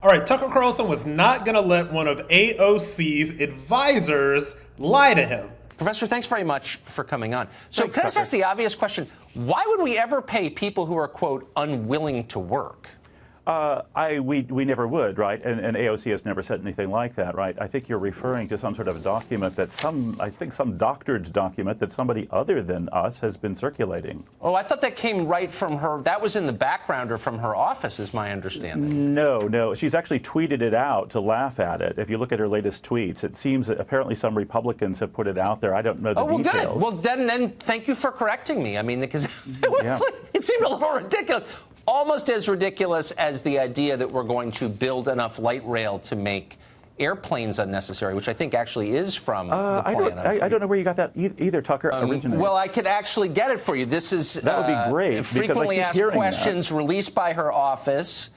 All right, Tucker Carlson was not going to let one of AOC's advisors lie to him. Professor, thanks very much for coming on. So Thanks, can I just Tucker. ask the obvious question? Why would we ever pay people who are, quote, unwilling to work? We never would, right? And AOC has never said anything like that, right? I think you're referring to some sort of a document that some doctored document that somebody other than us has been circulating. Oh, I thought that came right from her. That was in the background or from her office, is my understanding. No. She's actually tweeted it out to laugh at it. If you look at her latest tweets, it seems that apparently some Republicans have put it out there. I don't know the details. Good. Well, then thank you for correcting me. I mean, because it seemed a little ridiculous. Almost as ridiculous as the idea that we're going to build enough light rail to make airplanes unnecessary, which I think actually is from the plan. I don't know where you got that either, Tucker, originally. Well, I could actually get it for you. This is that would be great. Frequently asked questions released by her office,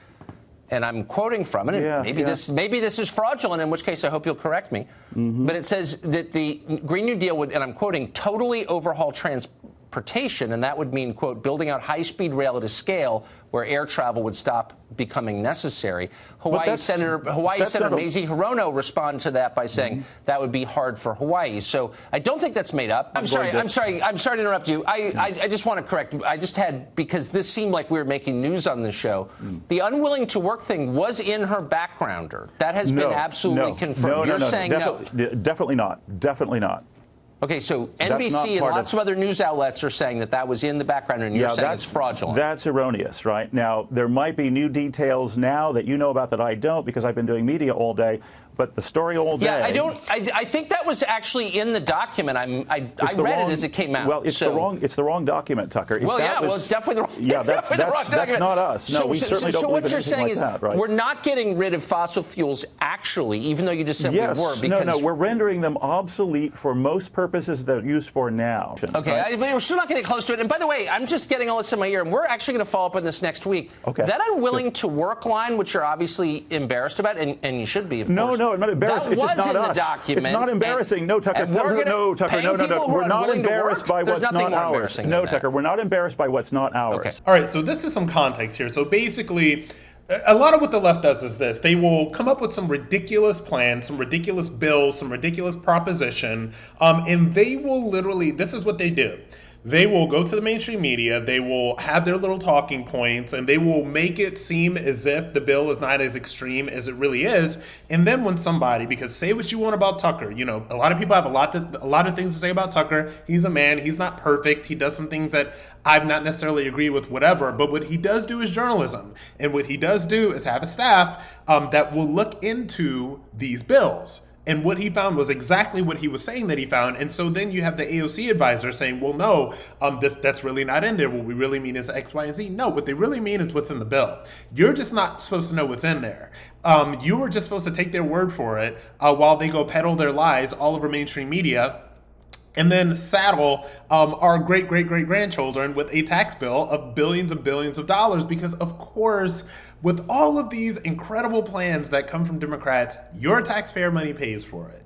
and I'm quoting from it. Maybe this is fraudulent, in which case I hope you'll correct me. But it says that the Green New Deal would, and I'm quoting, totally overhaul transportation, and that would mean, quote, building out high-speed rail at a scale where air travel would stop becoming necessary. Hawaii Senator Mazie Hirono responded to that by saying that would be hard for Hawaii. So I don't think that's made up. I'm sorry to interrupt you. I just want to correct. I just had, because this seemed like we were making news on the show. The unwilling to work thing was in her backgrounder. That has been absolutely confirmed. You're saying no. Definitely not. Definitely not. Okay, so NBC and lots of other news outlets are saying that was in the background, and you're saying it's fraudulent. That's erroneous, right? Now, there might be new details now that you know about that I don't, because I've been doing media all day. But the story all day. Yeah, I think that was actually in the document. I read it as it came out. Well, it's the wrong document, Tucker. It's definitely the wrong. Yeah, that's not us. No, we certainly don't. So what you're saying is right? We're not getting rid of fossil fuels, actually, even though you just said we were. Because no, we're rendering them obsolete for most purposes they're used for now. Okay, right? We're still not getting close to it. And by the way, I'm just getting all this in my ear, and we're actually going to follow up on this next week. Okay. That unwilling to work line, which you're obviously embarrassed about, and you should be, of course. No, I'm not embarrassed. It's just not us. It's not embarrassing. No, Tucker. No, Tucker. No. We're not embarrassed by what's not ours. No, Tucker. We're not embarrassed by what's not ours. Okay. All right. So this is some context here. So basically, a lot of what the left does is this. They will come up with some ridiculous plan, some ridiculous bill, some ridiculous proposition, and they will literally, this is what they do. They will go to the mainstream media, they will have their little talking points, and they will make it seem as if the bill is not as extreme as it really is. And then when somebody, because say what you want about Tucker, you know, a lot of people have a lot of things to say about Tucker. He's a man, he's not perfect, he does some things that I've not necessarily agreed with, whatever, but what he does do is journalism. And what he does do is have a staff that will look into these bills. And what he found was exactly what he was saying that he found. And so then you have the AOC advisor saying, well, no, that's really not in there. What we really mean is X, Y, and Z. No, what they really mean is what's in the bill. You're just not supposed to know what's in there. You were just supposed to take their word for it while they go peddle their lies all over mainstream media, and then saddle our great-great-great-grandchildren with a tax bill of billions and billions of dollars, because, of course, with all of these incredible plans that come from Democrats, your taxpayer money pays for it.